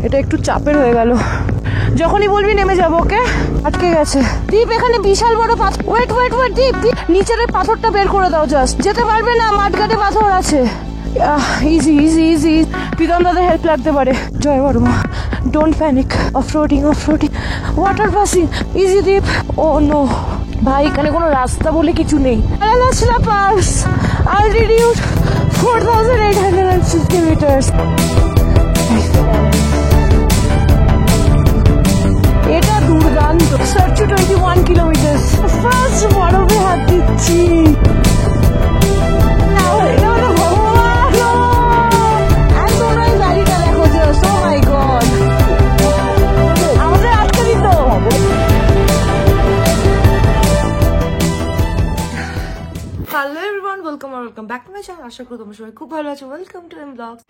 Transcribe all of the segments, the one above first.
এটা একটু চাপের হয়ে গেল। যখনই বলবি নেমে যাবো। ওকে, আটকে গেছে। দীপ এখানে বিশাল বড় পাথর। ওয়েট ওয়েট ওয়েট দীপ, নিচের পাথরটা বের করে দাও। জাস্ট যেতে পারবে না, মাঠঘাটে পাথর আছে। Easy easy easy. প্রীতম দাদের হেল্প লাগতে পারে। Joy Verma, don't panic. Offroading offroading, water passing, easy Deep. Oh no ভাই, এখানে কোনো রাস্তা বলে কিছু নেই। Pass altitude 4,850 meters. এটা দুর্দান্ত। Search 21 kilometre. ফার্স্ট বরফে হাত দিচ্ছি। Welcome back to my channel. আশা করি তোমরা সবাই খুব ভালো আছো। Welcome to M blogs.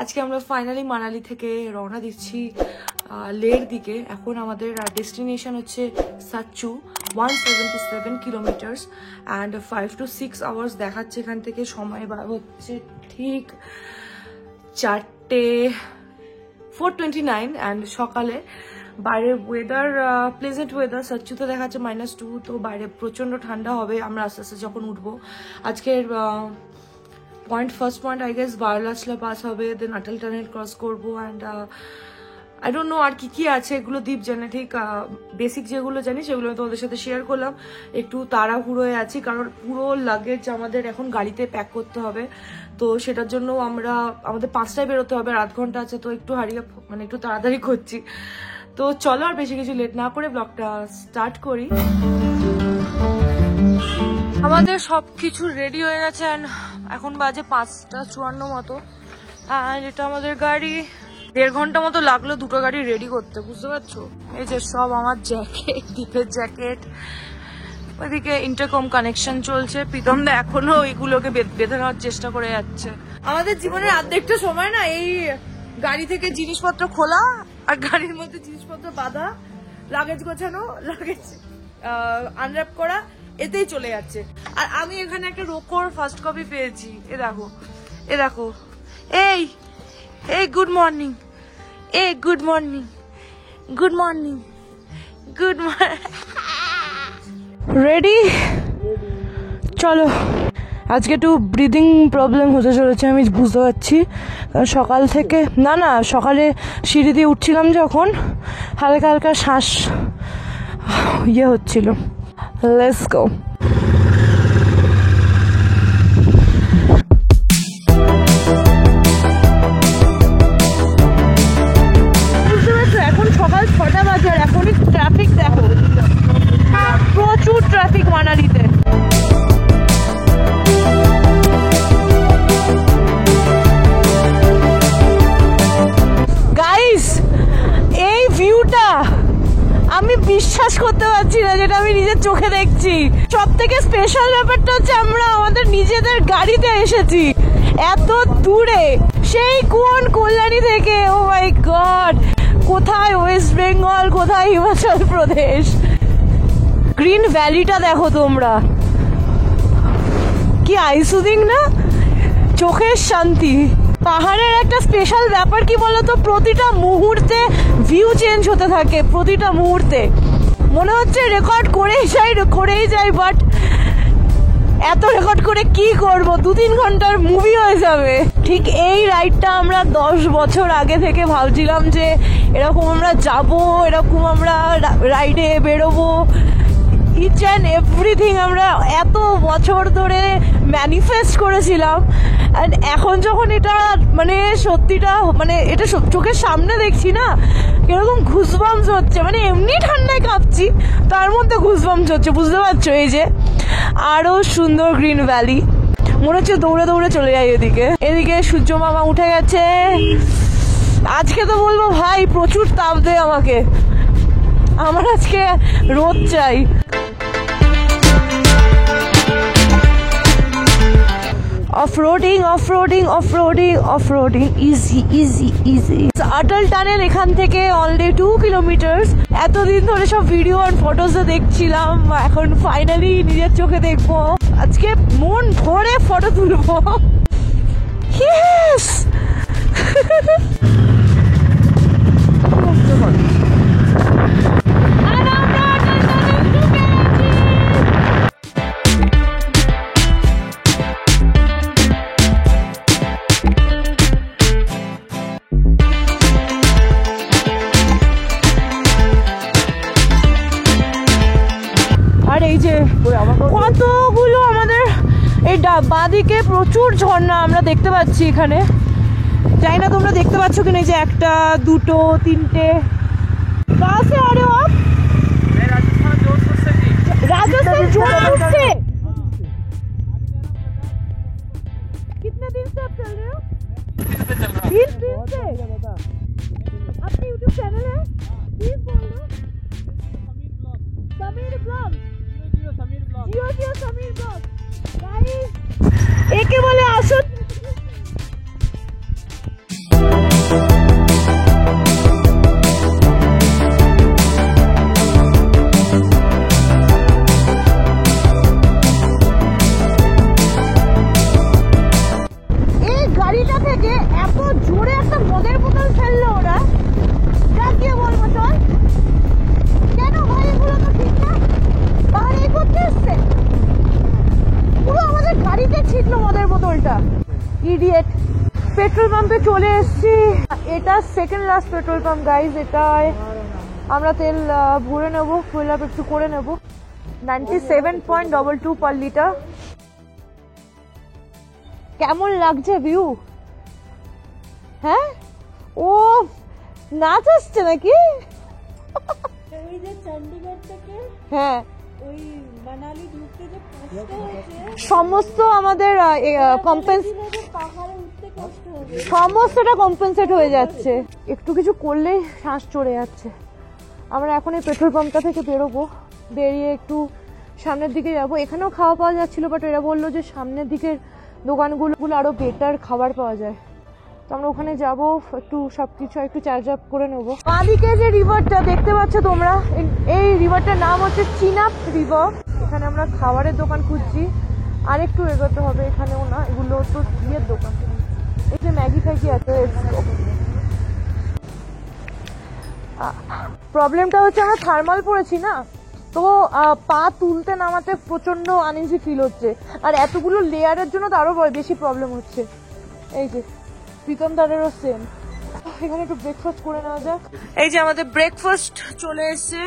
আজকে আমরা ফাইনালি মানালি থেকে রওনা দিচ্ছি লের দিকে। এখন আমাদের ডেস্টিনেশন হচ্ছে Sachchu, 177 kilometres and 5 to 6 hours দেখাচ্ছে এখান থেকে। সময় হচ্ছে ঠিক 4:29 অ্যান্ড সকালে। বাইরের ওয়েদার প্লেজেন্ট ওয়েদার। সাচ্চুতে দেখাচ্ছে -2, তো বাইরে প্রচণ্ড ঠান্ডা হবে আমরা আস্তে আস্তে যখন উঠবো। আজকের first point I guess Baralacha pass হবে, দেন আটল টানেল ক্রস করবো অ্যান্ড আই ডোন্ট নো আর কি আছে, এগুলো দীপ জানে। ঠিক বেসিক যেগুলো জানি সেগুলো আমি তোমাদের সাথে শেয়ার করলাম। একটু তাড়াহুড়োয় আছি কারণ পুরো লাগেজ আমাদের এখন গাড়িতে প্যাক করতে হবে, তো সেটার জন্য আমাদের 5টায় বেরোতে হবে, আর 8 ঘন্টা আছে, তো একটু একটু তাড়াতাড়ি করছি। তো চলো আর বেশি কিছু লেট না করে ব্লগটা স্টার্ট করি। আমাদের সবকিছু রেডি হয়ে গেছে অ্যান্ড এখন বাজে 5:54 মতো। অ্যান্ড এটা আমাদের গাড়ি। 1.5 ঘন্টা মতো লাগলো দুটো গাড়ি রেডি করতে, বুঝতে পারছো? এই যে সব আমার জ্যাকেট, দীপের জ্যাকেট। ওইদিকে ইন্টারকম কানেকশন চলছে। প্রীতম দা এখনো ওইগুলোকে বেঁধে নেওয়ার চেষ্টা করে যাচ্ছে। আমাদের জীবনের অর্ধেকটা সময় না এই গাড়ি থেকে জিনিসপত্র খোলা আর গাড়ির মধ্যে জিনিসপত্র বাঁধা, লাগেজ গোছানো, লাগেজ আনর্যাপ করা, এতেই চলে যাচ্ছে। আর আমি এখানে একটা রোকোর ফার্স্ট কপি পেয়েছি। এ দেখো, এ দেখো। এই good morning, good morning, good morning, good morning. Ready? চলো। আজকে একটু ব্রিদিং প্রবলেম হতে চলেছে, আমি বুঝতে পারছি। সকাল থেকে সকালে সিঁড়ি দিয়ে উঠছিলাম যখন, হালকা হালকা শ্বাস হচ্ছিল। Let's go. এখন সকাল 6টা বাজে আর এখনই ট্রাফিক দেখো, প্রচুর ট্রাফিক মানালিতে। গাইস, এই ভিউটা আমি বিশ্বাস করতে পারছি না, যেটা আমি নিজের চোখে দেখছি। সব থেকে স্পেশাল ব্যাপারটা হচ্ছে আমরা আমাদের নিজেদের গাড়িতে এসেছি এত দূরে, সেই কল্যাণী থেকে। ও মাই গড, কোথায় ওয়েস্ট বেঙ্গল, কোথায় হিমাচল প্রদেশ। গ্রিন ভ্যালিটা দেখো তোমরা, কি আইসুদিং না, চোখের শান্তি। পাহাড়ের একটা স্পেশাল ব্যাপার কি বলতো, প্রতিটা মুহূর্তে ভিউ চেঞ্জ হতে থাকে। প্রতিটা মুহূর্তে মনে হচ্ছে রেকর্ড করেই যাই, বাট এত রেকর্ড করে কি করব, 2-3 ঘন্টার মুভি হয়ে যাবে। ঠিক এই রাইডটা আমরা 10 বছর আগে থেকে ভাবছিলাম যে এরকম আমরা যাব, এরকম আমরা রাইডে বেরোবো। ইচ অ্যান্ড এভরিথিং আমরা এত বছর ধরে ম্যানিফেস্ট করেছিলাম। অ্যান্ড এখন যখন এটা সত্যিটা এটা চোখের সামনে দেখছি না, কিরকম ঘুসবাম্স হচ্ছে। এমনি ঠান্ডায় কাঁপছি, তার মধ্যে ঘুসবাম্স হচ্ছে, বুঝতে পারছো? এই যে আরো সুন্দর গ্রিন ভ্যালি, মনে হচ্ছে দৌড়ে দৌড়ে চলে যাই এদিকে সূর্য মামা উঠে গেছে। আজকে তো বলবো ভাই প্রচুর তাপ দেয় আমাকে, আমার আজকে রোদ চাই। Off-roading easy. আটল টানেল এখান থেকে অনলি 2 কিলোমিটার। এতদিন ধরে সব ভিডিও আর ফটোসে দেখছিলাম, এখন ফাইনালি নিজের চোখে দেখবো। আজকে মন ভরে ফটো তুলবো। ইয়েস আর এই যে কতগুলো আমাদের এই বাঁদিকে প্রচুর ঝর্ণা আমরা দেখতে পাচ্ছি এখানে। জানি না তোমরা দেখতে পাচ্ছ কিনা, এই যে 1 2 3 कहाँ से आ रहे हो आप? राजस्थान जोधपुर से। कितने दिन से आप चल रहे हो? 20 दिन से। आपका यूट्यूब चैनल है? प्लीज बोलो। समीर ब्लॉग। जियो समीर ब्लॉग। गाइस एके बोले আসুন। গাড়িটা থেকে এত জোরে একটা মদের বোতল ফেললো ওরা, যা গিয়ে বলবো চল। কেন ভাই এগুলো তো ঠিক না, পাহাড়ে করতে এসছে, পুরো আমাদের গাড়িতে ছিটলো মদের বোতলটা, ইডিয়েট। পেট্রোল পাম্পে চলে এসছি। এটা second last petrol pump guys. এটায় আমরা তেল ভরে নেবো, ফুল আপ একটু করে নেবো। 97.22 পার লিটার। কেমন লাগছে ভিউ? হ্যাঁ, ও নাচ আসছে নাকি? ওই যে চণ্ডীগড় থেকে হ্যাঁ ওই মানালি ঢুকতে যে কষ্ট হচ্ছে, সমস্ত আমাদের পাহাড়ে উঠতে কষ্ট হবে, সমস্তটা কম্পেনসেট হয়ে যাচ্ছে। একটু কিছু করলেই শ্বাস চড়ে যাচ্ছে। আমরা এখন এই পেট্রোল পাম্পটা থেকে বেরোবো, বেরিয়ে একটু সামনের দিকে যাবো। এখানেও খাওয়া পাওয়া যাচ্ছিল, বাট এরা বললো যে সামনের দিকের দোকানগুলো আরো বেটার খাবার পাওয়া যায়, তো আমরা ওখানে যাবো, একটু সবকিছু একটু চার্জ আপ করে নেবো। বাঁদিকে যে রিভারটা দেখতে পাচ্ছ তোমরা, এই রিভারটার নাম হচ্ছে চিনাব রিভার। এখানে আমরা খাবারের দোকান খুঁজছি, আর একটু এগোতে হবে। এখানেও না, এগুলো তো ইয়ের দোকান, এই যে ম্যাগি ফ্যাগি আছে। প্রবলেমটা হচ্ছে আমরা থার্মাল পরেছি না, তো পা তুলতে নামাতে প্রচন্ড আনইজি ফিল হচ্ছে, আর এতগুলো লেয়ারের জন্য তো আরো বেশি প্রবলেম হচ্ছে। এই যে প্রীতমদারেরও সেম। এখানে একটু ব্রেকফাস্ট করে নেওয়া যাক। এই যে আমাদের ব্রেকফাস্ট চলে এসছে,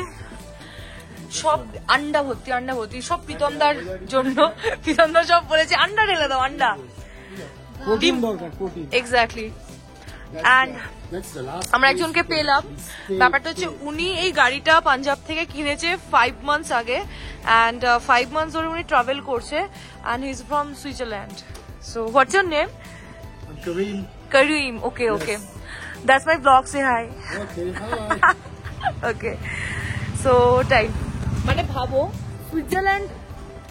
সব আন্ডা ভর্তি সব প্রীতমদার জন্য। প্রীতমদার সব বলেছে আন্ডা ঢেলে দাও, আন্ডা ডিম এক্স্যাক্টলি। অ্যান্ড আমরা একজনকে পেলাম। ব্যাপারটা হচ্ছে উনি এই গাড়িটা পাঞ্জাব থেকে কিনেছে 5 মান্থস আগে, অ্যান্ড 5 মান্থস ধরে উনি ট্রাভেল করছে, and he is from Switzerland. So what's your name? Kareem. Okay. That's my vlog. Say hi. Okay, hi. Okay. So time. মানে ভাবো, Switzerland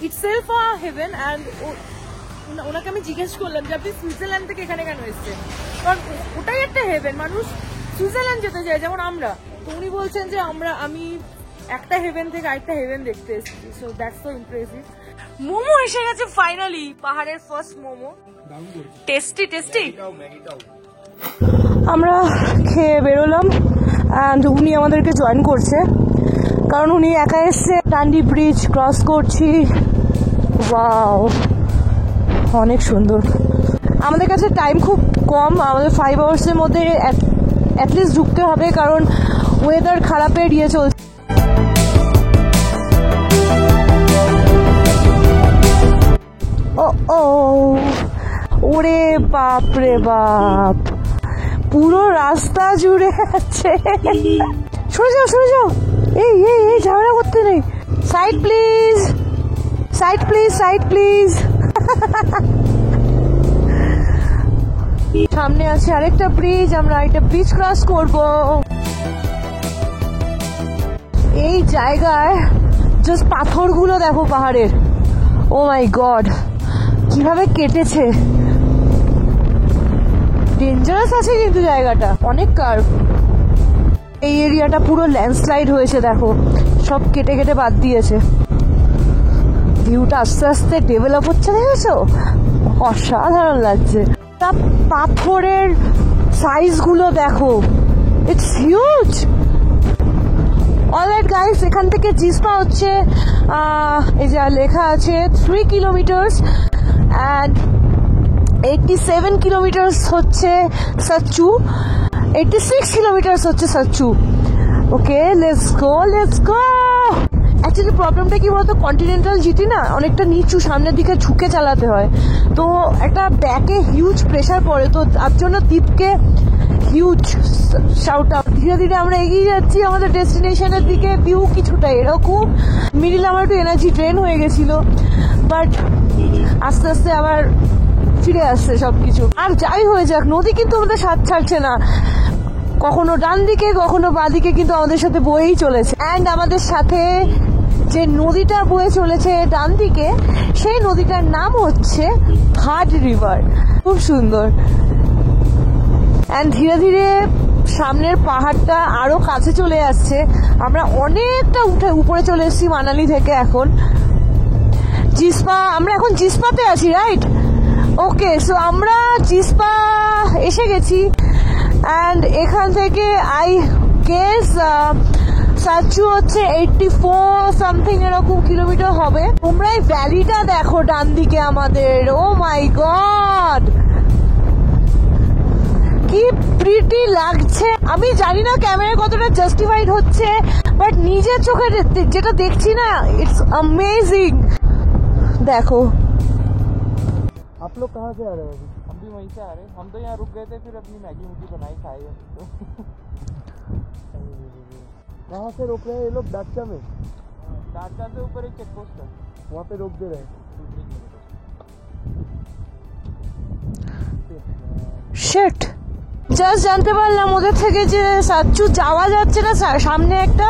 itself a heaven, and ওনাকে আমি জিজ্ঞেস করলাম যে আপনি সুইজারল্যান্ড থেকে এখানে কেন এসেছেন, কারণ ওটাই একটা হেভেন, মানুষ সুইজারল্যান্ড যেতে চায় যেমন আমরা। তো উনি বলছেন যে আমি একটা হেভেন থেকে আরেকটা হেভেন দেখতে এসেছি। So that's so impressive. Momo এসে গেছে ফাইনালি, পাহাড়ের ফার্স্ট মোমো। টেস্টি। আমরা খেয়ে বেরোলাম, অ্যান্ড উনি আমাদেরকে জয়েন করছে, কারণ উনি একা এসছে। ডান্ডি ব্রিজ ক্রস করছি, ওয়াও অনেক সুন্দর। আমাদের কাছে টাইম খুব কম, আমাদের 5 আওয়ার্সের মধ্যে অ্যাটলিস্ট ঢুকতে হবে, কারণ ওয়েদার খারাপের ইয়ে চলছে। ও ওরে বাপ রে বাপ, পুরো রাস্তা জুড়ে আছে। সরে যাও। এই ঝামেলা করতে নেই। Side please. সামনে আছে আরেকটা ব্রিজ, আমরা একটা ব্রিজ ক্রস করব। এই জায়গায় জাস্ট পাথরগুলো দেখো পাহাড়ের, ও মাই গড কিভাবে কেটেছে, ডেঞ্জারাস আছে কিন্তু জায়গাটা, অনেক কার্ভ। এই এরিয়াটা পুরো ল্যান্ডস্লাইড হয়েছে, দেখো সব কেটে কেটে বাদ দিয়েছে। ভিউটা আস্তে আস্তে ডেভেলপ হচ্ছে, দেখেছো? অসাধারণ লাগছে। তা পাথরের সাইজ গুলো দেখো, ইটস হিউজ। অলরাইট গাইস, এখান থেকে জিসপা হচ্ছে এই যে লেখা আছে 3 কিলোমিটার্স অ্যান্ড 87 কিলোমিটার্স হচ্ছে সাচ্চু, 86 কিলোমিটার্স হচ্ছে সাচ্চু। Okay, let's go let's go. Actually প্রবলেমটা কি বলতো, কন্টিনেন্টাল জিটি না অনেকটা নিচু, সামনের দিকে ঝুঁকে চালাতে হয়, তো একটা ব্যাকে হিউজ প্রেশার পড়ে, তো তার জন্য দ্বীপকে হিউজ শাউট আউট। ধীরে ধীরে আমরা এগিয়ে যাচ্ছি আমাদের ডেস্টিনেশনের দিকে। ভিউ কিছুটা এরকম, মিডিলে আমার একটু এনার্জি ড্রেন হয়ে গেছিল, বাট আস্তে আস্তে আবার ফিরে আসছে সবকিছু। আর যাই হয়ে যাক, নদী কিন্তু আমাদের সাথ ছাড়ছে না, কখনো ডান দিকে কখনো বাঁ দিকে কিন্তু আমাদের সাথে বয়েই চলেছে। অ্যান্ড আমাদের সাথে যে নদীটা বয়ে চলেছে ডান দিকে, সেই নদীটার নাম হচ্ছে হার্ড রিভার। খুব সুন্দর। অ্যান্ড ধীরে ধীরে সামনের পাহাড়টা আরো কাছে চলে আসছে, আমরা অনেকটা উপরে চলে এসেছি মানালি থেকে। এখন জিসপা, আমরা এখন জিসপাতে আছি, রাইট? ওকে, সো আমরা জিসপা এসে গেছি অ্যান্ড এখান থেকে আই গেস সাচ্চু হচ্ছে 84 সামথিং এরকম কিলোমিটার হবে। তোমরা এই ভ্যালিটা দেখো ডান দিকে আমাদের, ও মাই গড কি প্রিটি লাগছে। আমি জানি না ক্যামেরা কতটা জাস্টিফাইড হচ্ছে, বাট নিজের চোখে যেটা দেখছি না, ইটস अमेजिंग। देखो आप लोग कहाँ से आ रहे हो? अभी हम भी वहीं से आ रहे हैं। हम तो यहाँ रुक गए थे, फिर अपनी मैगी मुगी बनाई खाई है। कहाँ से रोक रहे हैं ये लोग? दादचा में? दादचा से ऊपर एक चेक पोस्ट है, वहाँ पे रोक दे रहे हैं। शिट, জাস্ট জানতে পারলাম ওদের থেকে যে সাচ্চু যাওয়া যাচ্ছে না, সামনে একটা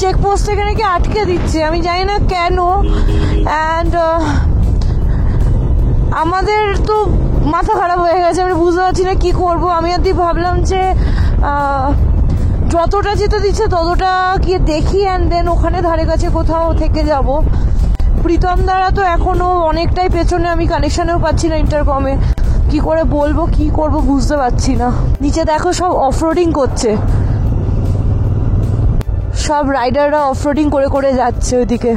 চেকপোস্ট থেকে নাকি আটকে দিচ্ছে, আমি জানি না কেন। অ্যান্ড আমাদের তো মাথা খারাপ হয়ে গেছে, আমি বুঝতে পারছি না কি করব। আমি আর ভাবলাম যে যতটা যেতে দিচ্ছে ততটা গিয়ে দেখি, অ্যান্ড দেন ওখানে ধারে কাছে কোথাও থেকে যাব। প্রীতম দ্বারা তো এখনো অনেকটাই পেছনে, আমি কানেকশনেও পাচ্ছি না ইন্টারকমে, কি করে বলবো কি করব বুঝতে পারছি না। নিচে দেখো সব অফরোডিং করছে, সব রাইডাররা অফরোডিং করে করে যাচ্ছে ওইদিকে।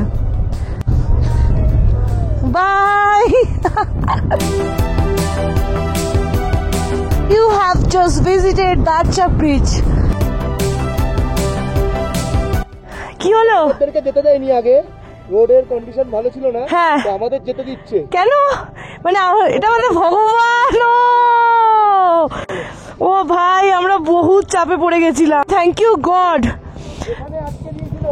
By. You have just visited Dadcha Bridge. কি হলো? ওদেরকে যেতে দেয়নি আগে, রোডের কন্ডিশন ভালো ছিল না, হ্যাঁ আমাদের যেতে দিচ্ছে কেন? মানে এটা আমাদের ভগবান, ও ভাই আমরা বহুত চাপে পড়ে গেছিলাম, থ্যাংক ইউ গড। এখানে আটকে দিয়েছিল,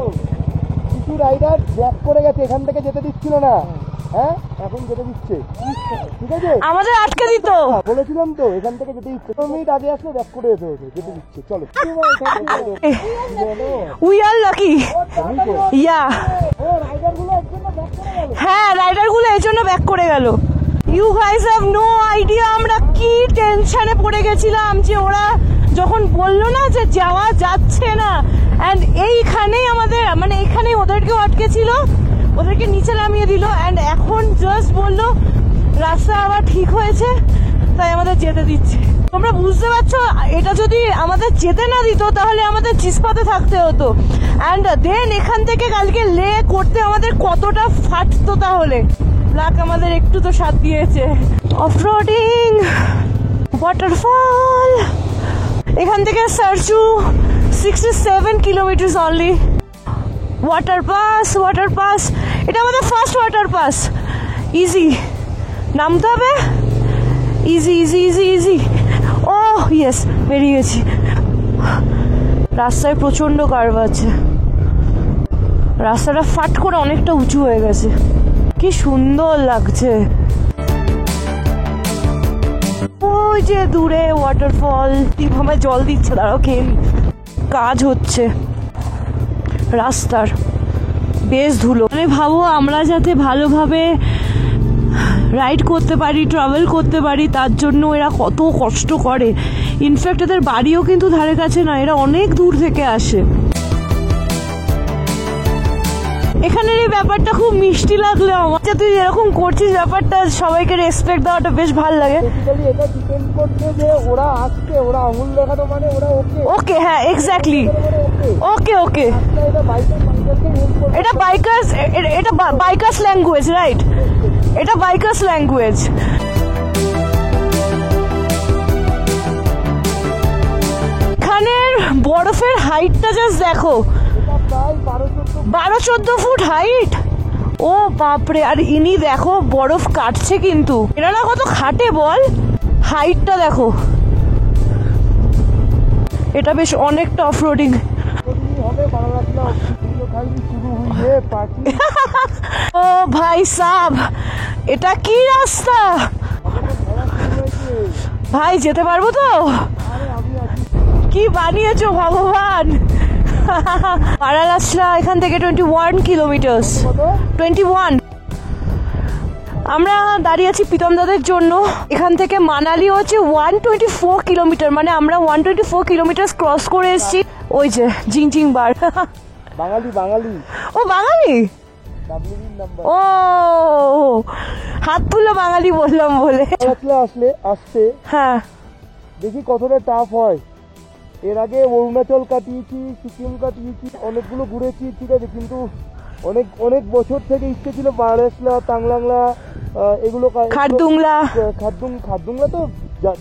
কিছু রাইডার ব্যাক করে গেছে, এখান থেকে যেতে দিচ্ছিল না, হ্যাঁ এখন যেতে দিচ্ছে, ঠিক আছে? আমাদের আটকে দিত, বলেছিলাম তো এখান থেকে যেতে দিচ্ছে, 2 মিনিট আগে আসলে ব্যাক করে যেতে দিচ্ছে। চলো, উই আর লাকি। ইয়া, হ্যাঁ রাইডার গুলো এর জন্য ব্যাক করে গেল। You guys have no idea আমরা কি টেনশনে পড়ে গেছিলাম যে ওরা যখন বললো না যে যাওয়া যাচ্ছে না, অ্যান্ড এইখানেই আমাদের মানে এইখানেই ওদেরকেও আটকে ছিল, ওদেরকে নিচে নামিয়ে দিল, অ্যান্ড এখন জাস্ট বললো রাস্তা আবার ঠিক হয়েছে তাই আমাদের যেতে দিচ্ছে। তোমরা বুঝতে পারছো, এটা যদি আমাদের যেতে না দিত তাহলে আমাদের জিসপাতে থাকতে হতো, অ্যান্ড দেন এখান থেকে কালকে লে করতে আমাদের কতটা ফাটতো। তাহলে লাক আমাদের একটু তো সাথ দিয়েছে। অফরোডিং, ওয়াটারফল, এখান থেকে Sarchu 67 kilometre only. Water pass, এটা আমাদের ফার্স্ট ওয়াটার পাস। ইজি, নামতে হবে, ইজি ইজি ইজি ইজি। ও ইয়েস, বেরিয়ে গেছি। রাস্তায় প্রচন্ড কার্ভ আছে, রাস্তাটা ফাট করে অনেকটা উঁচু হয়ে গেছে, কি সুন্দর লাগছে। ওই যে দূরে ওয়াটারফল, আমায় জল দিচ্ছে, দাঁড়াও খেয়ে নি। কাজ হচ্ছে রাস্তার, বেশ ধুলো। আমি ভাবো আমরা যাতে ভালোভাবে রাইড করতে পারি, ট্রাভেল করতে পারি, তার জন্য এরা কত কষ্ট করে। ইনফ্যাক্ট এদের বাড়িও কিন্তু ধারে কাছে না, এরা অনেক দূর থেকে আসে। এখানের এই ব্যাপারটা খুব মিষ্টি লাগলো আমার, যে তুই এরকম করছিস, ব্যাপারটা সবাইকে রেসপেক্ট দেওয়াটা বেশ ভালো লাগে। বেসিক্যালি এটা ডিপেন্ড করছে যে ওরা আসছে, ওরা আঙুল দেখানো মানে ওরা ওকে ওকে, হ্যাঁ এক্স্যাক্টলি, ওকে ওকে। এটা বাইকারকে হেল্প করবে, এটা বাইকার্স, এটা বাইকার্স ল্যাঙ্গুয়েজ, রাইট? এটা বাইকার্স ল্যাঙ্গুয়েজ। এখানের বরফের হাইটটা জাস্ট দেখো, এটা প্রায় 12-14 12-14 ফুট হাইট। ও বাপরে! আর ইনি দেখো বরফ কাটছে, কিন্তু এনারা কত খাটে বল। হাইটটা দেখো, এটা বেশ অনেকটা অফ রোডিং। হবে ভালো লাগলো। খাইনি শুরু হইয়ে পার্টি। ও ভাই সাব, এটা কি রাস্তা ভাই? যেতে পারবো তো? কি বানিয়েছো ভগবান! বারালাসরা এখান থেকে 21 কিলোমিটার। 21। আমরা দাঁড়িয়ে আছি প্রীতম দাদের জন্য। এখান থেকে মানালি হচ্ছে 124 কিলোমিটার, মানে আমরা 124 কিলোমিটার ক্রস করে এসেছি। ওই যে জিং বার। বাঙালি বাঙালি, ও বাঙালি, ডাব্লিউবির নাম্বার। ও হাত তুলো বাঙালি বললাম বলে। আসছে হ্যাঁ, দেখি কতটা টাফ হয়। এর আগে অরুণাচল কাটিয়েছি, সিকিম কাটিয়েছি, অনেকগুলো ঘুরেছি, ঠিক আছে, কিন্তু অনেক বছর থেকে ইচ্ছে ছিল বারাসলা, টাংলাংলা, এগুলো খারদুংলা তো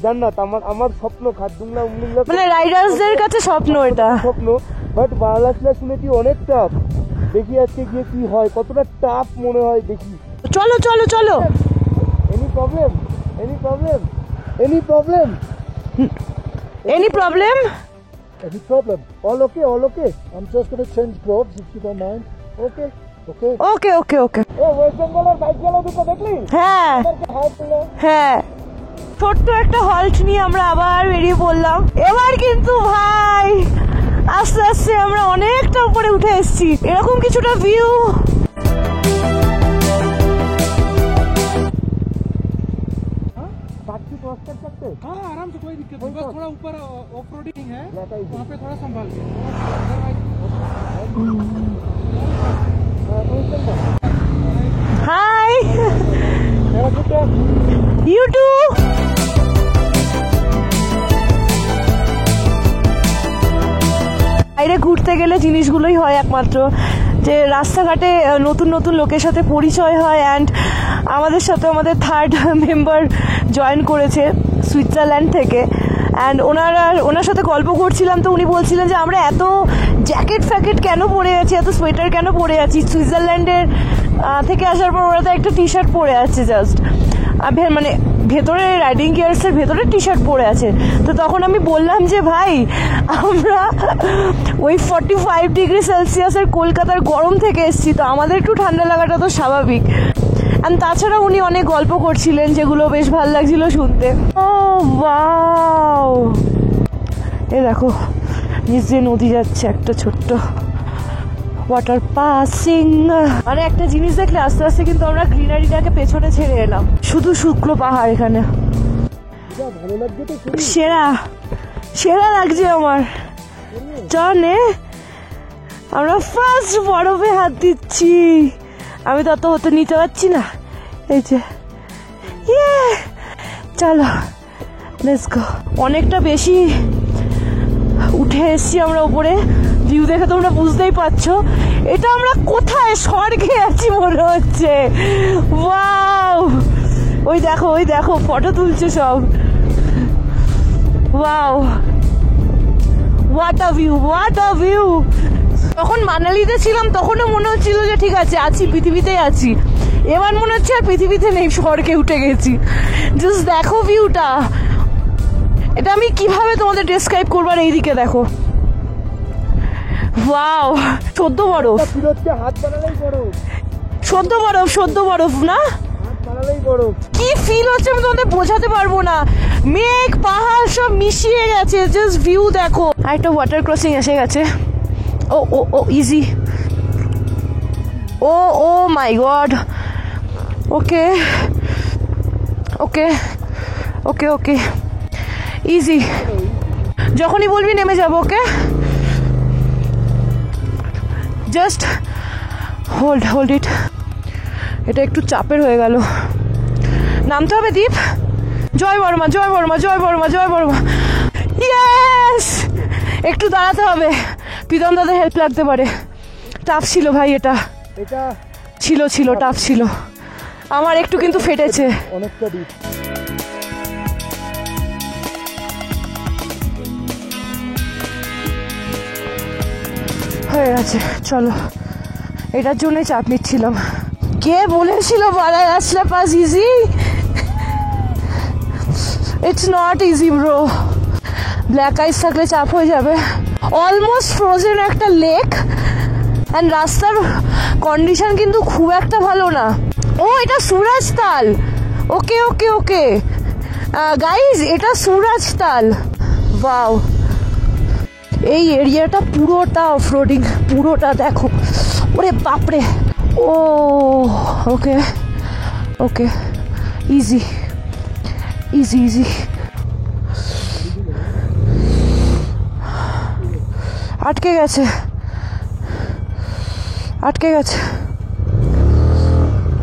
জান্নাত। আমার স্বপ্ন খারদুংলা, উমলিংলা, মানে রাইডার্সদের কাছে স্বপ্ন, এটা স্বপ্ন। বাট বারাসলা শুনেছি অনেক টাফ। দেখি আজকে গিয়ে কি হয়, কতটা টাফ মনে হয় দেখি। চলো চলো চলো। Any problem? Any problem? Any problem? Any problem? Any problem? All okay, all okay. I'm just going to change clothes if you don't mind. Okay, okay. Okay okay okay. ও ওয়েস্ট বেঙ্গলের bike গেল দুটো দেখলি? হ্যাঁ হ্যাঁ, ছোট্ট একটা halt নিয়ে আমরা আবার বেরিয়ে পড়লাম। এবার কিন্তু ভাই আস্তে আস্তে আমরা অনেকটা উপরে উঠে এসেছি, এরকম কিছুটা ভিউ। हाँ आराम से कोई दिक्कत नहीं, बस थोड़ा ऊपर ऑफ रोडिंग है, वहाँ पे थोड़ा संभाल के। Hi, you too. বাইরে ঘুরতে গেলে জিনিসগুলোই হয় একমাত্র, যে রাস্তাঘাটে নতুন নতুন লোকের সাথে পরিচয় হয়। অ্যান্ড আমাদের সাথে আমাদের থার্ড মেম্বার জয়েন করেছে সুইজারল্যান্ড থেকে। অ্যান্ড ওনার সাথে গল্প করছিলাম, তো উনি বলছিলেন যে আমরা এত জ্যাকেট ফ্যাকেট কেন পরে আছি, এত সোয়েটার কেন পরে আছি। সুইজারল্যান্ডের থেকে আসার পর ওরা তো একটা টি শার্ট পরে আছে জাস্ট, মানে ভেতরে রাইডিং গিয়ার্সের ভেতরে টি শার্ট পরে আছে। তো তখন আমি বললাম যে ভাই আমরা ওই 45 ডিগ্রি সেলসিয়াসের কলকাতার গরম থেকে এসেছি, তো আমাদের একটু ঠান্ডা লাগাটা তো স্বাভাবিক। অ্যান্ড তাছাড়া উনি অনেক গল্প করছিলেন, যেগুলো বেশ ভালো লাগছিল শুনতে। ও ওয়াও, এ দেখো নিচ দিয়ে নদী যাচ্ছে, একটা ছোট্ট ওয়াটার পাসিং। মানে একটা জিনিস দেখলে আস্তে আস্তে কিন্তু আমরা গ্রিনারিটাকে পেছনে ছেড়ে এলাম, শুধু শুকনো পাহাড় এখানে। সেরা সেরা লাগছে আমার। জানে আমরা ফার্স্ট বরফে হাত দিচ্ছি, আমি তত হতে নিতে পারছি না। এই যে চলো লেটস গো। অনেকটা বেশি উঠে এসছি আমরা উপরে, ভিউ দেখে তোমরা বুঝতেই পারছো এটা আমরা কোথায়, স্বর্গে আছি মনে হচ্ছে। ওয়াও, ওই দেখো ফটো তুলছে সব। Wow, what a view, what a view. তখন মানালিতে ছিলাম তখনও মনে হচ্ছিল যে ঠিক আছে আছি, পৃথিবীতেই আছি। এবার মনে হচ্ছে আর পৃথিবীতে নেই, স্বর্গে উঠে গেছি। জাস্ট দেখো ভিউটা, এটা আমি কিভাবে তোমাদের ডেসক্রাইব করবো। আর এইদিকে দেখো, ওয়াও, সদ্য বরফ, সদ্য বরফ না, কি ফিল হচ্ছে আমি তোমাদের বোঝাতে পারবো না। মেঘ পাহাড় সব মিশিয়ে গেছে, জাস্ট ভিউ দেখো। একটা ওয়াটার ক্রসিং এসে গেছে। ও ও ও ইজি, ও ও মাই গড। ওকে ওকে ওকে ওকে ইজি, যখনই বলবি নেমে যাবো। ওকে, জাস্ট হোল্ড ইট। এটা একটু চাপের হয়ে গেল। নামতে হবে দীপ। জয় বর্মা, জয় বর্মা, জয় বর্মা, জয় বর্মা। ইয়েস, একটু দাঁড়াতে হবে, প্রীতম দাদা হেল্প লাগতে পারে। টাফ ছিল ভাই, এটা ছিল টাফ ছিল। আমার একটু কিন্তু ফেটেছে অনেকটা ডিপ। হয়ে গেছে, চলো। এটার জন্যই চাপ নিচ্ছিলাম। কে বলেছিল Varanasi pass easy? It's not easy bro. Black ice থাকলে চাপ হয়ে যাবে। অলমোস্ট ফ্রোজেন একটা লেক, অ্যান্ড রাস্তার কন্ডিশন কিন্তু খুব একটা ভালো না। ও, এটা সুরাজতাল। ওকে ওকে ওকে গাইজ, এটা সুরাজতাল। ওয়াও, এই এরিয়াটা পুরোটা অফরোডিং, পুরোটা দেখো। ওরে বাপরে। ও ওকে ওকে, ইজি ইজি ইজি। আটকে গেছে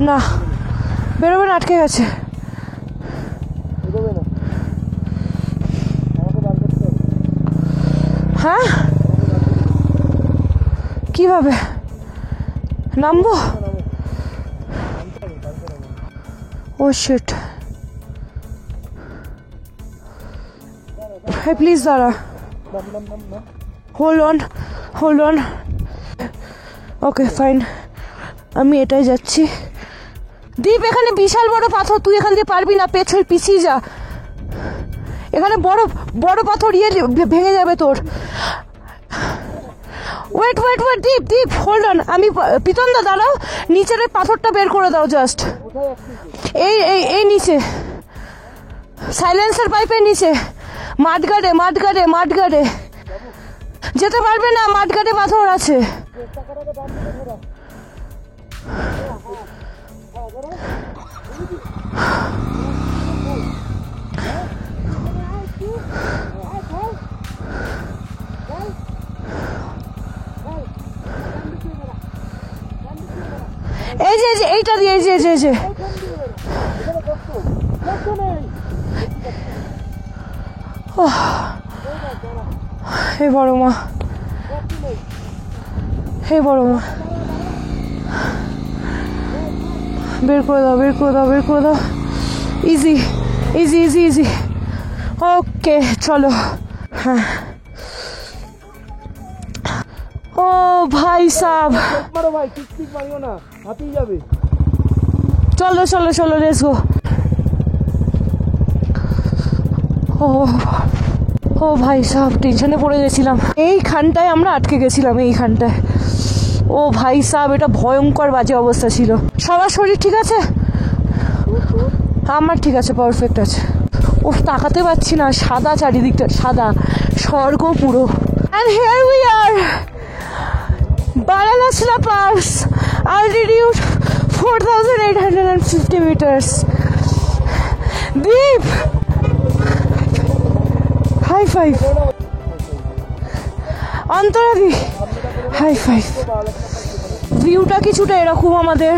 না, বেরোবে না, আটকে গেছে। হ্যাঁ, কিভাবে নামবো? ও শিট। হ্যাঁ প্লিজ দাঁড়া, হোল্ড অন। ওকে ফাইন, আমি এটাই যাচ্ছি। দীপ, এখানে বিশাল বড় পাথর, তুই এখান দিয়ে পারবি না, পিছিয়ে যা। এখানে বড় বড় পাথর ভেঙে যাবে তোর। Wait Deep hold on. আমি প্রীতম দা দাঁড়াও, নিচের ওই পাথরটা বের করে দাও জাস্ট। এই নিচে, সাইলেন্সার পাইপের নিচে, মাঠগাড়ে যেতে পারবে না, মাঠগাড়ে পাথর আছে। এই যে এইটা দিয়ে, এই যে হে বড় মা, বের করে দাও। ইজি। ওকে চলো। হ্যাঁ, ও ভাই সাব, ভাই ঠিক মারিও না, হাতেই যাবে। চলো লেটস গো। ও ভাই সাব, টেনশনে পড়ে গেছিলাম। এইখানটায় আমরা আটকে গেছিলাম, এইখানটায়। ও ভাই সাব, এটা ভয়ঙ্কর বাজে অবস্থা ছিল। সবার শরীর ঠিক আছে? আমার ঠিক আছে, পারফেক্ট আছে। ও তাকাতে পারছি না, সাদা চারিদিকটা, সাদা স্বর্গ পুরো। And here we are, Baranasi Pass, altitude 4,850 meters. Deep, high five. অন্তরাদি, হাই ফাইভ। ভিউটা কিছুটা এরকম আমাদের,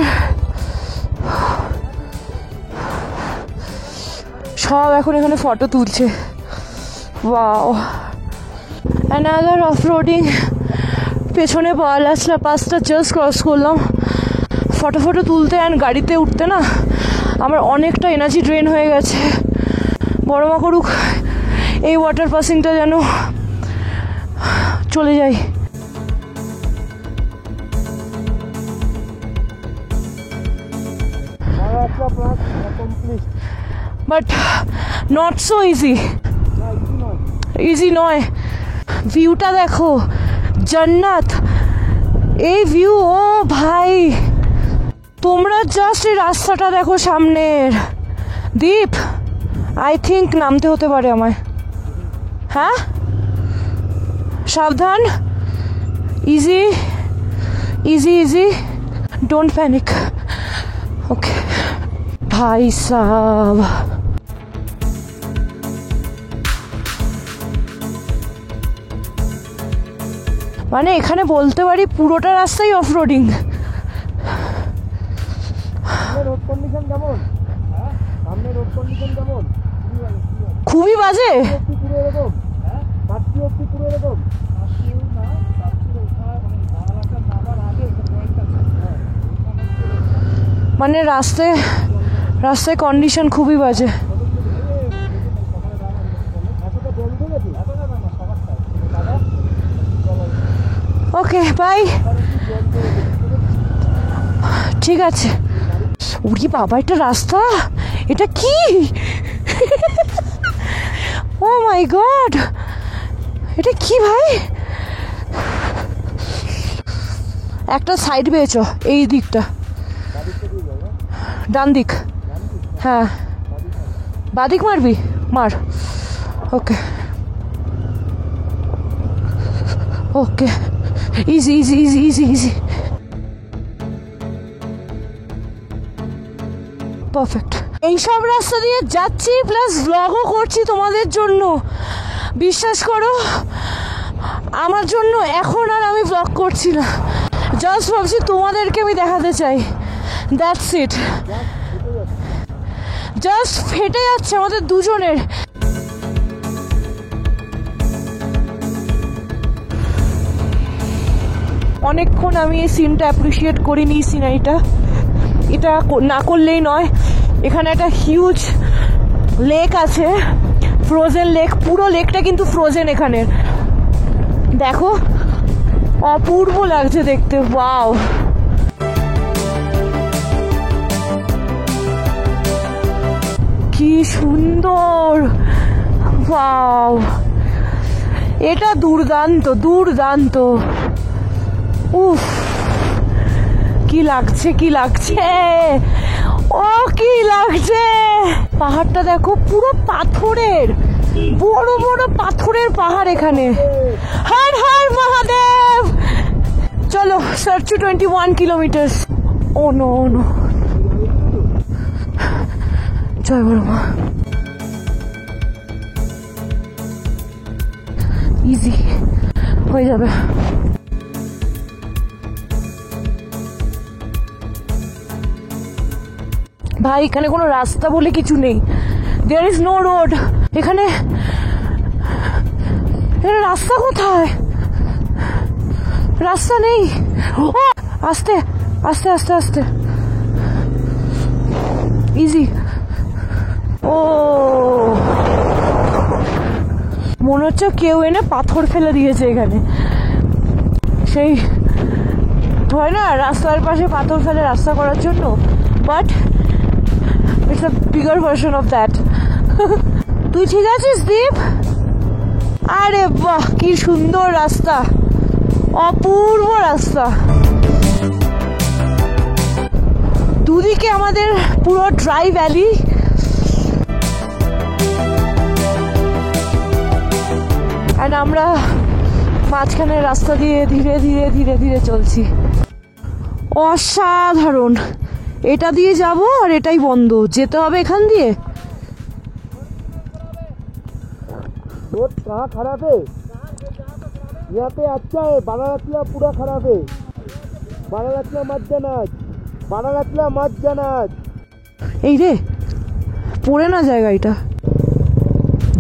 সব এখন এখানে ফটো তুলছে। Wow, another offroading. পেছনে বারাণসী পাসটা জাস্ট ক্রস করলাম। ফটো তুলতে অ্যান্ড গাড়িতে উঠতে না আমার অনেকটা এনার্জি ড্রেন হয়ে গেছে। বড় মা করুক এই ওয়াটার পাসিংটা যেন চলে যাই। বাট নট সো ইজি নয়। ভিউটা দেখো, জান্নাত এই ভিউ। ও ভাই, তোমরা জাস্ট এই রাস্তাটা দেখো সামনের। দীপ, আই থিঙ্ক নামতে হতে পারে আমায়। হ্যাঁ, সাবধান। Easy, don't panic. ওকে ভাই সাব, মানে এখানে বলতে পারি পুরোটা রাস্তাই অফ রোডিং। রোড কন্ডিশন কেমন? সামনে রোড কন্ডিশন কেমন? খুবই বাজে। পুরো এরকম পুরো এরকম মানে রাস্তায় কন্ডিশন খুবই বাজে। ওকে বাই, ঠিক আছে। উড়ি বাবা, এটা রাস্তা, এটা কি? ও মাই গড, এটা কি ভাই? একটা সাইড পেয়েছ এই দিকটা, ডান দিক। হ্যাঁ, বাদিক মারবি, মার। Okay okay, easy easy easy easy easy, perfect. এইসব রাস্তা দিয়ে যাচ্ছি প্লাস ব্লগও করছি তোমাদের জন্য। বিশ্বাস করো, আমার জন্য এখন আর আমি ব্লগ করছি না, জাস্ট ভাবছি তোমাদেরকে আমি দেখাতে চাই। দ্যাটস ইট, জাস্ট ফেটে যাচ্ছে আমাদের দুজনের। অনেকক্ষণ আমি এই সিনটা অ্যাপ্রিসিয়েট করিনি, সিনারিটা। এটা না করলেই নয়। এখানে একটা হিউজ লেক আছে, ফ্রোজেন লেক, পুরো লেকটা কিন্তু ফ্রোজেন। এখানে দেখো, অপূর্ব লাগছে দেখতে। ওয়াও, কি সুন্দর, ওয়াও, এটা দুর্দান্ত দুর্দান্ত। উফ, কি লাগছে, কি লাগছে, ও কি লাগছে। পাহাড়টা দেখো, পুরো পাথরের, বড় বড় পাথরের পাহাড় এখানে। হর হর মহাদেব। চলো, সার্চ 21 কিলোমিটার। ও নো ও নো, জয় বড় মা। ইজি হয়ে যাবে। ভাই, এখানে কোনো রাস্তা বলে কিছু নেই। There is no road. এখানে রাস্তা কোথায়? রাস্তা নেই। ও, আস্তে আস্তে আস্তে আস্তে, ইজি। ও, মনে হচ্ছে কেউ এনে পাথর ফেলে দিয়েছে এখানে। সেই হয় না, রাস্তার পাশে পাথর ফেলে রাস্তা করার জন্য, but it's a bigger version of that. তুই ঠিক আছিস দীপ? আরে বাহ, কি সুন্দর রাস্তা, অপূর্ব রাস্তা। দুদিকে আমাদের পুরো ড্রাই ভ্যালি। আর আমরা মাঝখানের রাস্তা দিয়ে ধীরে ধীরে ধীরে ধীরে চলছি। অসাধারণ। এটা দিয়ে যাব আর এটাই বন্ধ, যেতে হবে এখান দিয়ে। रोड कहाँ खराब है? यहाँ पे अच्छा है। बारारसिया पूरा खराब है। बारारसिया मत जाना, बारारसिया मत जाना। এই রে, পড়ে না যায় গাড়িটা।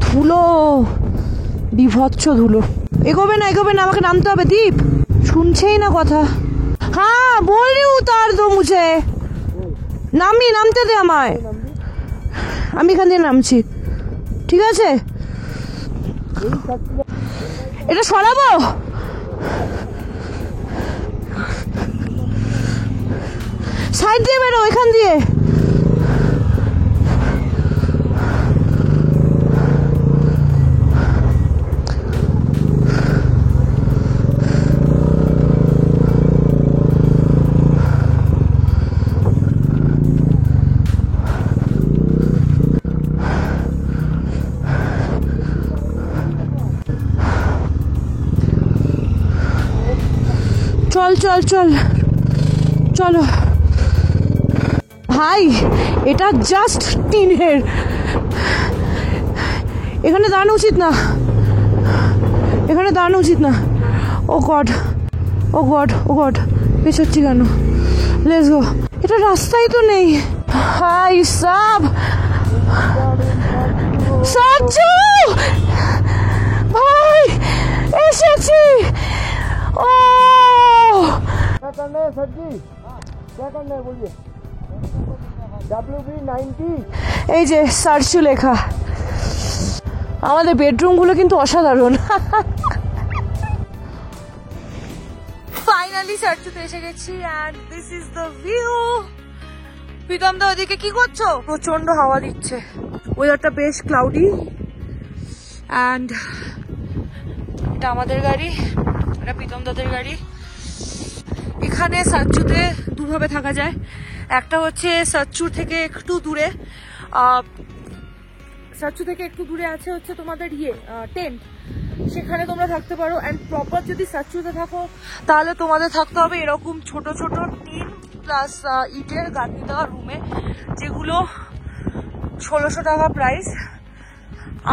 ধুলো, বিভৎস ধুলো। এগোবে না, এগোবে না, আমাকে নামতে হবে। দীপ শুনছেই না কথা। হ্যাঁ, बोल रही हूँ, उतार दो मुझे। নামতে দে আমায়। আমি এখান দিয়ে নামছি, ঠিক আছে? এটা সরাবো? সাইড দিয়ে বেরো, এখান দিয়ে। চল চল চল, চলো। ভাই এটা জাস্ট টিনের, এখানে দাঁড়ানো উচিত না, এখানে দাঁড়ানো উচিত না। ও গড ও গড ও গড, পেছাচ্ছি কেন? Let's go. এটা রাস্তাই তো নেই। হাই সাব সাজু ভাই এসেছি। ও क्या करना है सर जी, क्या करना है बोलिए। WB90 এই যে সার্চু লেখা। আমাদের বেডরুমগুলো কিন্তু অসাধারণ। ফাইনালি সার্চুতে এসে গেছি and this is the view. Pritam da ওদিকে কি করছো? প্রচন্ড হাওয়া দিচ্ছে, ওয়েদারটা বেশ ক্লাউডি এন্ড এটা আমাদের গাড়ি, এটা প্রীতম দাদের গাড়ি। এখানে সার্চুতে দুভাবে থাকা যায়, একটা হচ্ছে সার্চুর থেকে একটু দূরে, সার্চু থেকে একটু দূরে আছে হচ্ছে তোমাদের টেন্ট, সেখানে তোমরা থাকতে পারো। অ্যান্ড প্রপার যদি সার্চুতে থাকো তাহলে তোমাদের থাকতে হবে এরকম ছোট ছোট টিন প্লাস ইটের গাঁথনি দেওয়া রুমে, যেগুলো 1600 টাকা প্রাইস।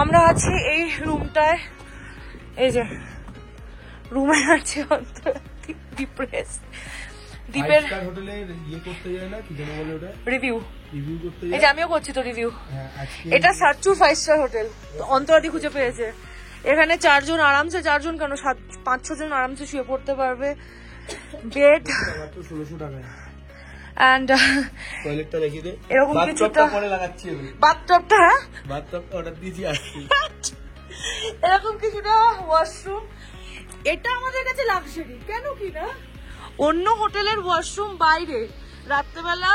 আমরা আছি এই রুমটায়, এই যে রুমে আছে ডিপ্রেস দ্বীপের হোটেলের করতে যায় না, কি যেন বলে ওটা, রিভিউ করতে এই যে আমিও করছি তো রিভিউ। আজকে এটা সার্চুর 5 স্টার হোটেল, অন্তরাদি খুঁজে পেয়েছে। এখানে 4 জন আরামসে, 4 জন কেন 5-6 জন আরামসে শুয়ে পড়তে পারবে। বেড মাত্র 1600 টাকায়। এন্ড টয়লেটটা দেখিয়ে দে, এরকম কিছুটা পরে লাগাচ্ছি আমি, বাথটবটা, হ্যাঁ বাথটবটা অর্ডার দিয়েছি আসছি। এরকম কিছুটা ওয়াশরুম। এটা আমাদের কাছে লাক্সারি কেন কি না, অন্য হোটেলের ওয়াশরুম বাইরে, রাত্রেবেলা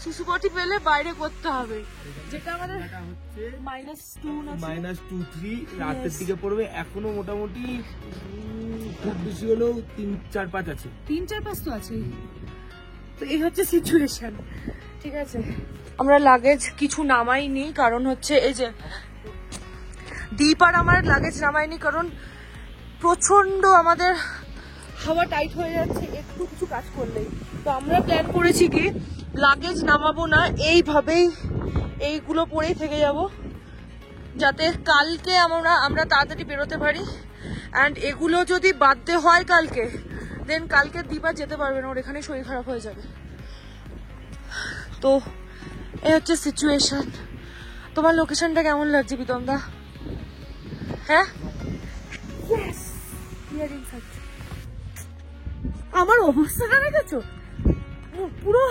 শিশুপটি পেলে বাইরে করতে হবে, যেটা আমাদের -2-3 রাতের দিকে পড়বে। এখনো মোটামুটি খুব বেশি হলেও 3-4-5 আছে, 3-4-5 তো আছে। তো এই হচ্ছে সিচুয়েশন, ঠিক আছে। আমরা লাগেজ কিছু নামাইনি, কারণ হচ্ছে এই যে দীপ আর আমার লাগেজ নামাইনি, কারণ প্রচন্ড আমাদের হাওয়া টাইট হয়ে যাচ্ছে একটু কিছু কাজ করলেই। তো আমরা প্ল্যান করেছি কি লাগেজ নামাবো না, এইভাবেই এইগুলো পরেই থেকে যাব, যাতে কালকে আমরা তাড়াতাড়ি বেরোতে পারি। অ্যান্ড এগুলো যদি বাদতে হয় কালকে, দেন কালকে দীপা যেতে পারবে না, ওর এখানে শরীর খারাপ হয়ে যাবে। তো এই হচ্ছে সিচুয়েশন। তোমার লোকেশনটা কেমন লাগছে প্রীতম দা? হ্যাঁ আমার অবস্থাটা দেখেছো, পুরো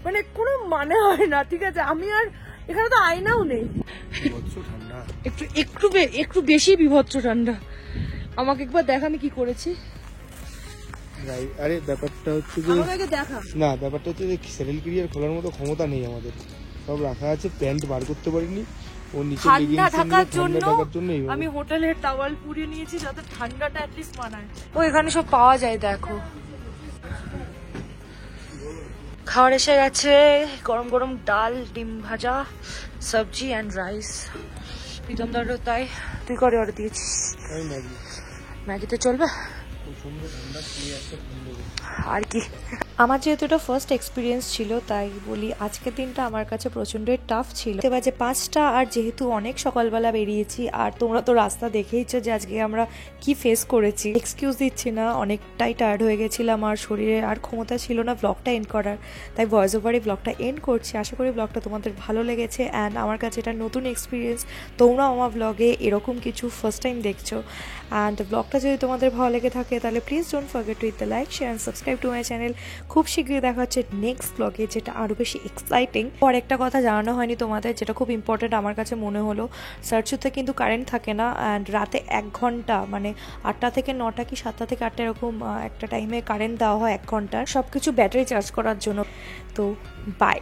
মানে কোনো মানে হয় না, ঠিক আছে। আমি আর এখানে তো আয়নাও নেই, একটু বেশি বিভৎস ঠান্ডা। আমাকে একবার দেখা আমি কি করেছি। আরে ব্যাপারটা হচ্ছে যে আমাকে দেখা না, ব্যাপারটা হচ্ছে যে স্যারেল ক্যারিয়ার খোলার মতো ক্ষমতা নেই আমাদের, সব রাখা আছে, প্যান্ট বার করতে পারিনি। ও নিচে ঠান্ডা থাকার জন্য আমি হোটেলের টাওয়াল পুড়িয়ে নিয়েছি, যাতে ঠান্ডাটা অ্যাটলিস্ট মানায়। ও এখানে সব পাওয়া যায়, দেখো খাবার এসে গেছে, গরম গরম ডাল, ডিম ভাজা, সবজি অ্যান্ড রাইস। প্রীতম দারও তাই। তুই করে অর্ডার দিয়েছিস? ম্যাগিতে চলবে আর কি। আমার যেহেতু এটা ফার্স্ট এক্সপিরিয়েন্স ছিল, তাই বলি আজকের দিনটা আমার কাছে প্রচণ্ডই টাফ ছিল। বাজে 5টা, আর যেহেতু অনেক সকালবেলা বেরিয়েছি, আর তোমরা তো রাস্তা দেখেইছো যে আজকে আমরা কি ফেস করেছি। এক্সকিউজ দিচ্ছি না, অনেকটাই টায়ার্ড হয়ে গেছিলাম, আর শরীরে আর ক্ষমতা ছিল না ব্লগটা এন্ড করার, তাই ভয়েস ওভারে ব্লগটা এন্ড করছি। আশা করি ব্লগটা তোমাদের ভালো লেগেছে, অ্যান্ড আমার কাছে এটা নতুন এক্সপিরিয়েন্স। তোমরাও আমার ব্লগে এরকম কিছু ফার্স্ট টাইম দেখছো, অ্যান্ড ব্লগটা যদি তোমাদের ভালো লেগে থাকে তাহলে please don't forget to hit the like, share and subscribe to my channel. খুব শীঘ্রই দেখা হচ্ছে নেক্সট ব্লগে, যেটা আরও বেশি এক্সাইটিং। আর একটা কথা জানানো হয়নি তোমাদের, যেটা খুব ইম্পর্টেন্ট আমার কাছে মনে হলো, সার্চুতে কিন্তু কারেন্ট থাকে না, অ্যান্ড রাতে 1 ঘন্টা, মানে 8টা থেকে 9টা কি 7টা থেকে 8টা এরকম একটা টাইমে কারেন্ট দেওয়া হয় 1 ঘন্টা, সব কিছু ব্যাটারি চার্জ করার জন্য। তো বাই।